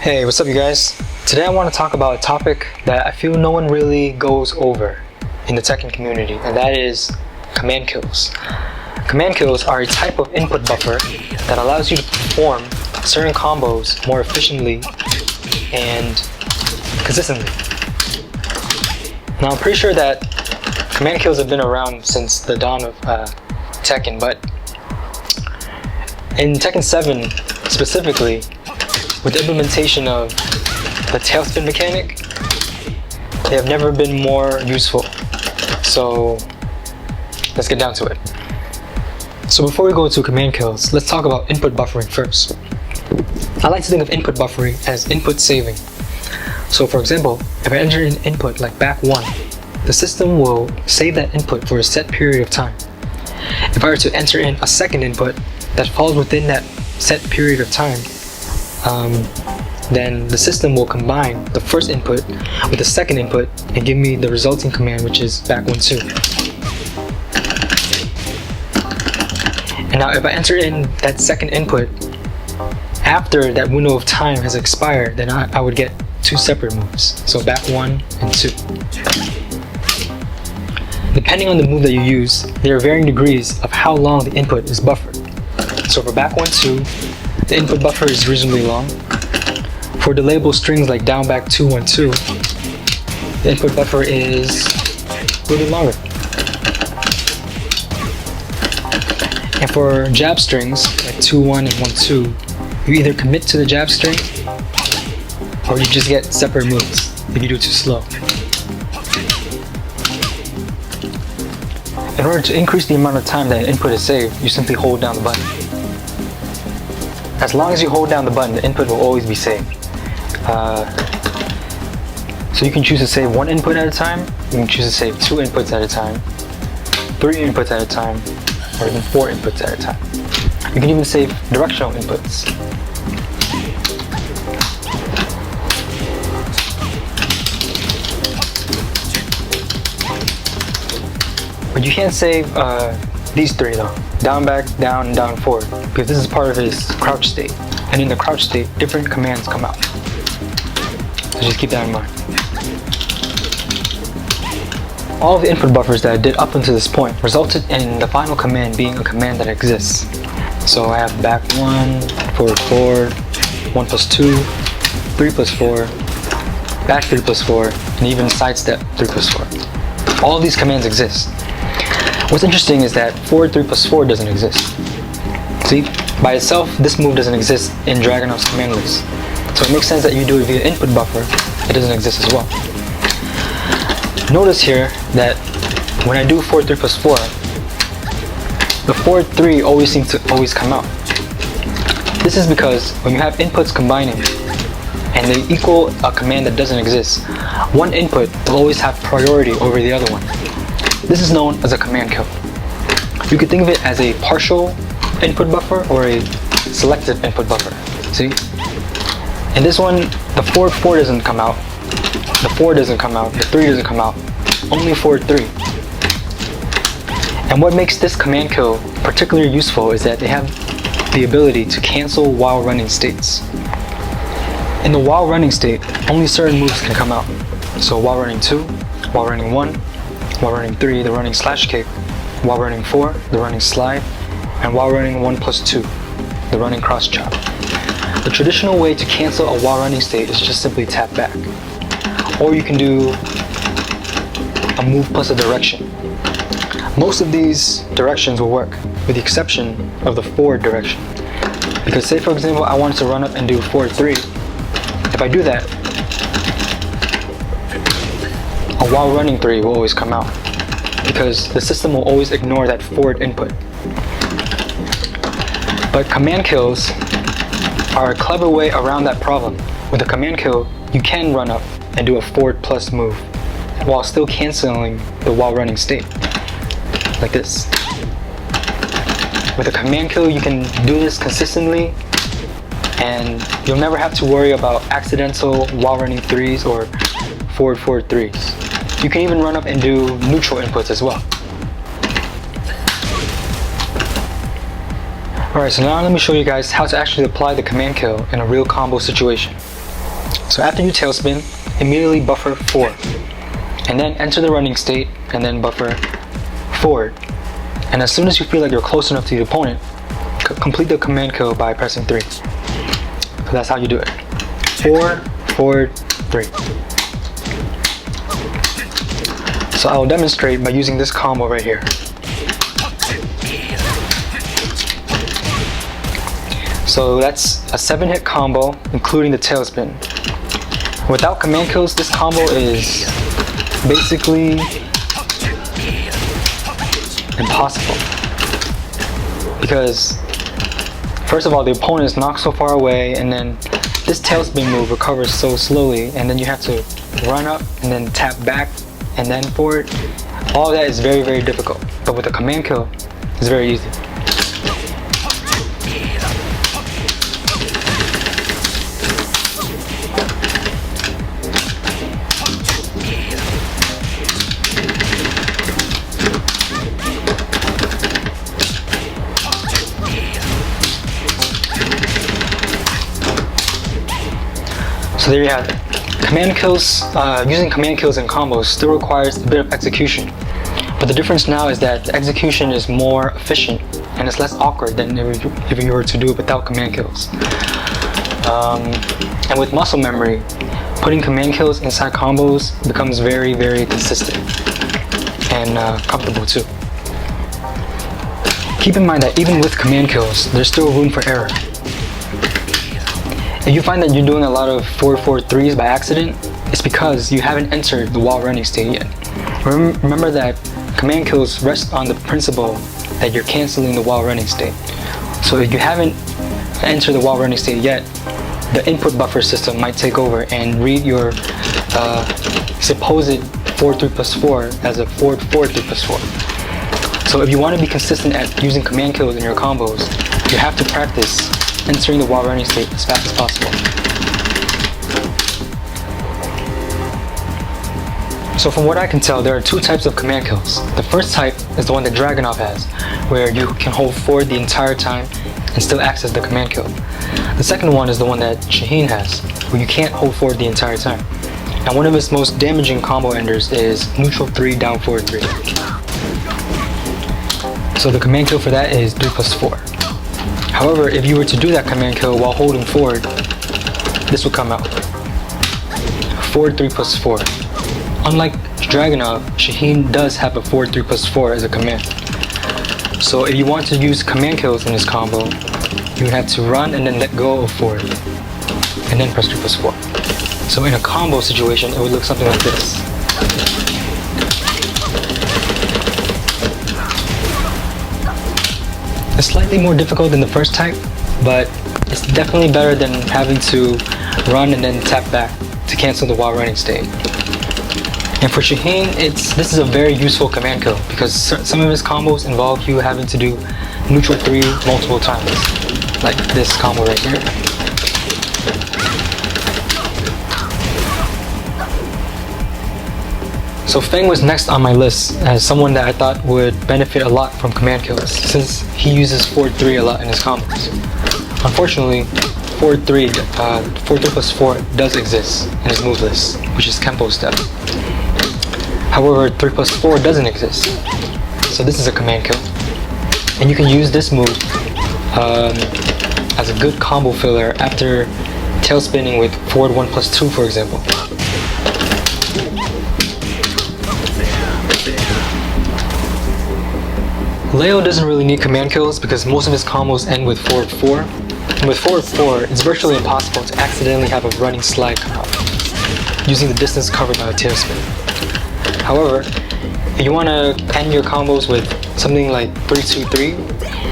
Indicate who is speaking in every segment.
Speaker 1: Hey, what's up you guys? Today I want to talk about a topic that I feel no one really goes over in the Tekken community, and that is command kills. Command kills are a type of input buffer that allows you to perform certain combos more efficiently and consistently. Now I'm pretty sure that command kills have been around since the dawn of Tekken, but in Tekken 7 specifically, with the implementation of the tailspin mechanic, they have never been more useful. So let's get down to it. So before we go to command kills, let's talk about input buffering first. I like to think of input buffering as input saving. So for example, if I enter an input like back 1, the system will save that input for a set period of time. If I were to enter in a second input that falls within that set period of time, then the system will combine the first input with the second input and give me the resulting command, which is back 1 2. And now if I enter in that second input after that window of time has expired, then I would get 2 separate moves. So back 1 and 2. Depending on the move that you use, there are varying degrees of how long the input is buffered. So for back 1 2, the input buffer is reasonably long. For delayable strings like down back 2 1 2, the input buffer is a little bit longer. And for jab strings like 2 1 and 1 2, you either commit to the jab string or you just get separate moves if you do too slow. In order to increase the amount of time that an input is saved, you simply hold down the button. As long as you hold down the button, the input will always be saved. So you can choose to save 1 input at a time, you can choose to save 2 inputs at a time, 3 inputs at a time, or even 4 inputs at a time. You can even save directional inputs. But you can't save these 3 though. Down back, down, and down forward, because this is part of his crouch state. And in the crouch state, different commands come out. So just keep that in mind. All of the input buffers that I did up until this point resulted in the final command being a command that exists. So I have back 1, forward 4, 1 plus 2, 3 plus 4, back 3 plus 4, and even sidestep 3 plus 4. All of these commands exist. What's interesting is that forward 3 plus 4 doesn't exist. See, by itself, this move doesn't exist in Dragunov's command list. So it makes sense that you do it via input buffer, it doesn't exist as well. Notice here that when I do forward 3 plus 4, the forward 3 always seems to come out. This is because when you have inputs combining and they equal a command that doesn't exist, one input will always have priority over the other one. This is known as a command kill. You could think of it as a partial input buffer or a selective input buffer. See? In this one, the forward 4 doesn't come out, the 4 doesn't come out, the 3 doesn't come out, only forward 3. And what makes this command kill particularly useful is that they have the ability to cancel while running states. In the while running state, only certain moves can come out. So while running 2, while running 1, while running 3, the running slash kick, while running 4, the running slide, and while running 1 plus 2, the running cross chop. The traditional way to cancel a while running state is just simply tap back. Or you can do a move plus a direction. Most of these directions will work, with the exception of the forward direction. Because say for example, I wanted to run up and do forward 3. If I do that, a while running 3 will always come out, because the system will always ignore that forward input. But command kills are a clever way around that problem. With a command kill, you can run up and do a forward plus move while still canceling the while running state, like this. With a command kill, you can do this consistently and you'll never have to worry about accidental while running 3s or forward 3s. You can even run up and do neutral inputs as well. Alright, so now let me show you guys how to actually apply the command kill in a real combo situation. So after you tailspin, immediately buffer forward, and then enter the running state, and then buffer forward. And as soon as you feel like you're close enough to the opponent, complete the command kill by pressing 3. So that's how you do it. 4, forward, 3. So I will demonstrate by using this combo right here. So that's a 7-hit combo, including the tailspin. Without command kills, this combo is basically impossible. Because first of all, the opponent is knocked so far away, and then this tailspin move recovers so slowly, and then you have to run up and then tap back and then forward. All that is very, very difficult. But with a command kill, it's very easy. So there you have it. Command kills, using command kills and combos still requires a bit of execution. But the difference now is that the execution is more efficient and it's less awkward than if you were to do it without command kills. And with muscle memory, putting command kills inside combos becomes very, very consistent and comfortable too. Keep in mind that even with command kills, there's still room for error. If you find that you're doing a lot of 4-4-3s by accident, it's because you haven't entered the while running state yet. Remember that command kills rest on the principle that you're canceling the while running state. So if you haven't entered the while running state yet, the input buffer system might take over and read your supposed forward 3+4 as a forward 3+4. So if you want to be consistent at using command kills in your combos, you have to practice entering the while running state as fast as possible. So from what I can tell, there are 2 types of command kills. The first type is the one that Dragunov has, where you can hold forward the entire time and still access the command kill. The second one is the one that Shaheen has, where you can't hold forward the entire time. And one of its most damaging combo enders is neutral 3, down forward 3. So the command kill for that is 3+4. However, if you were to do that command kill while holding forward, this would come out. Forward 3+4. Unlike Dragunov, Shaheen does have a forward 3+4 as a command. So if you want to use command kills in this combo, you would have to run and then let go of forward, and then press 3+4. So in a combo situation, it would look something like this. It's slightly more difficult than the first type, but it's definitely better than having to run and then tap back to cancel the while running state. And for Shaheen, this is a very useful command kill because some of his combos involve you having to do neutral 3 multiple times, like this combo right here. So Feng was next on my list as someone that I thought would benefit a lot from command kills since he uses forward 3 a lot in his combos. Unfortunately, forward 3+4 does exist in his move list, which is Kempo step. However, 3+4 doesn't exist. So this is a command kill. And you can use this move as a good combo filler after tail spinning with forward 1+2, for example. Leo doesn't really need command kills because most of his combos end with forward 4. And with forward 4, it's virtually impossible to accidentally have a running slide come out, using the distance covered by a tail spin. However, if you want to end your combos with something like 3-2-3,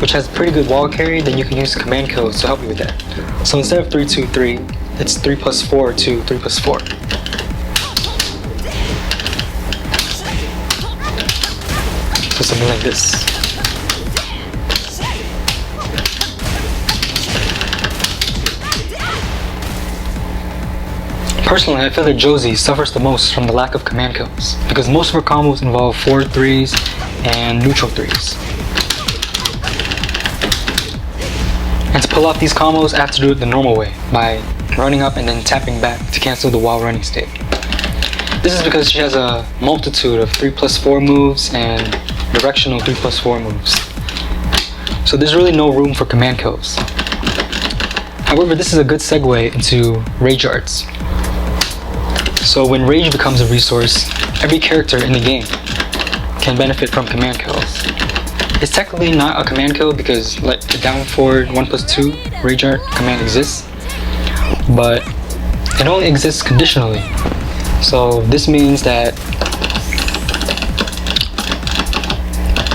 Speaker 1: which has pretty good wall carry, then you can use command kills to help you with that. So instead of 3-2-3, it's 3+4 to 3+4. So something like this. Personally, I feel that Josie suffers the most from the lack of command kills because most of her combos involve forward 3s and neutral 3s. And to pull off these combos, I have to do it the normal way by running up and then tapping back to cancel the while running state. This is because she has a multitude of 3+4 moves and directional 3+4 moves. So there's really no room for command kills. However, this is a good segue into rage arts. So when rage becomes a resource, every character in the game can benefit from command kills. It's technically not a command kill because like the down forward 1+2 rage art command exists, but it only exists conditionally. So this means that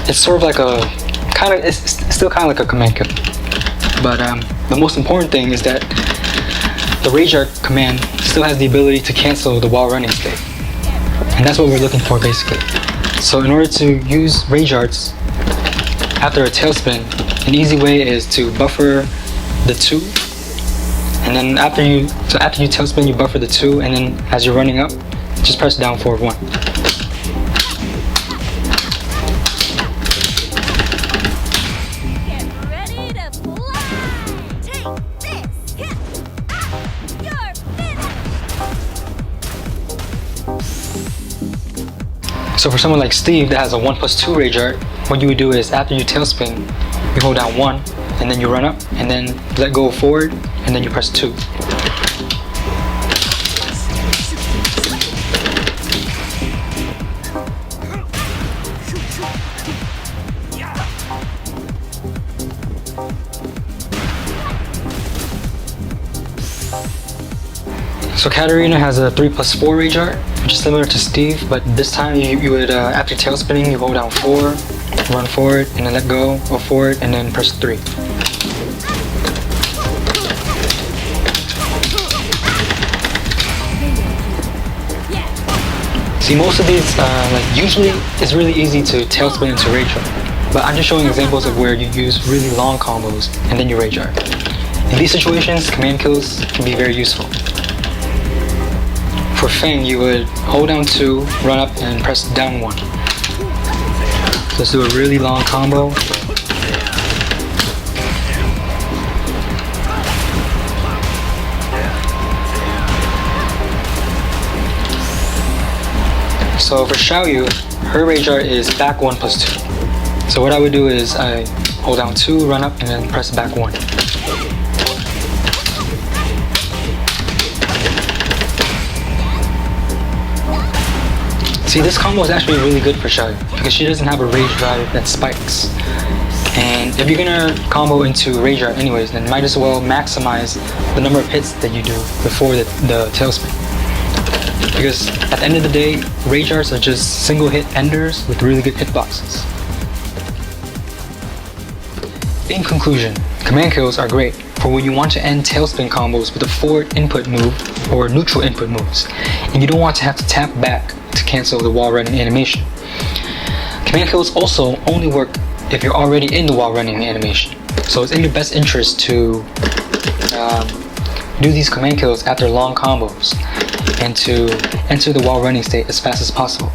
Speaker 1: it's sort of like a it's still kind of like a command kill. But the most important thing is that the rage art command still has the ability to cancel the while running state, and that's what we're looking for basically. So in order to use rage arts after a tailspin, an easy way is to buffer the 2, and then after you tailspin, you buffer the 2, and then as you're running up, just press down forward 1. So for someone like Steve that has a 1+2 rage art, what you would do is after you tailspin, you hold down 1, and then you run up, and then let go forward, and then you press 2. So Katarina has a 3+4 rage art, which is similar to Steve, but this time you would, after tail spinning, you hold down 4, run forward, and then let go forward, and then press 3. See, most of these, usually it's really easy to tail spin into rage art, but I'm just showing examples of where you use really long combos and then you rage art. In these situations, command kills can be very useful. For Feng, you would hold down 2, run up, and press down 1. So let's do a really long combo. So for Xiaoyu, her rage art is back 1+2. So what I would do is I hold down 2, run up, and then press back 1. See, this combo is actually really good for Xiaoyu because she doesn't have a rage drive that spikes. And if you're gonna combo into rage art anyways, then might as well maximize the number of hits that you do before the tailspin. Because at the end of the day, rage arts are just single hit enders with really good hitboxes. In conclusion, command kills are great for when you want to end tailspin combos with a forward input move or neutral input moves, and you don't want to have to tap back to cancel the while running animation. Command kills also only work if you're already in the while running animation, so it's in your best interest to do these command kills after long combos and to enter the while running state as fast as possible.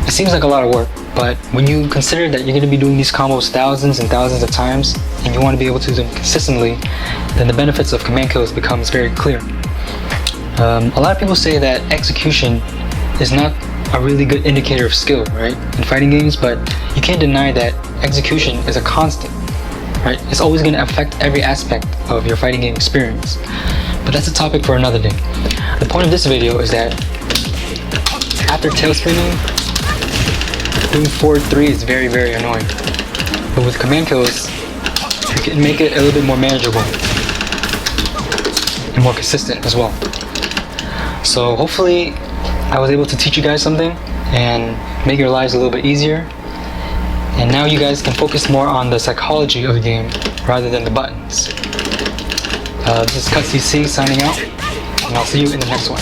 Speaker 1: It seems like a lot of work, but when you consider that you're going to be doing these combos thousands and thousands of times and you want to be able to do them consistently, then the benefits of command kills becomes very clear. A lot of people say that execution is not a really good indicator of skill, right, in fighting games, but you can't deny that execution is a constant, right? It's always going to affect every aspect of your fighting game experience. But that's a topic for another day. The point of this video is that after tail spinning, doing forward 3 is very, very annoying. But with command kills, you can make it a little bit more manageable and more consistent as well. So hopefully I was able to teach you guys something and make your lives a little bit easier. And now you guys can focus more on the psychology of the game rather than the buttons. This is cutcc signing out, and I'll see you in the next one.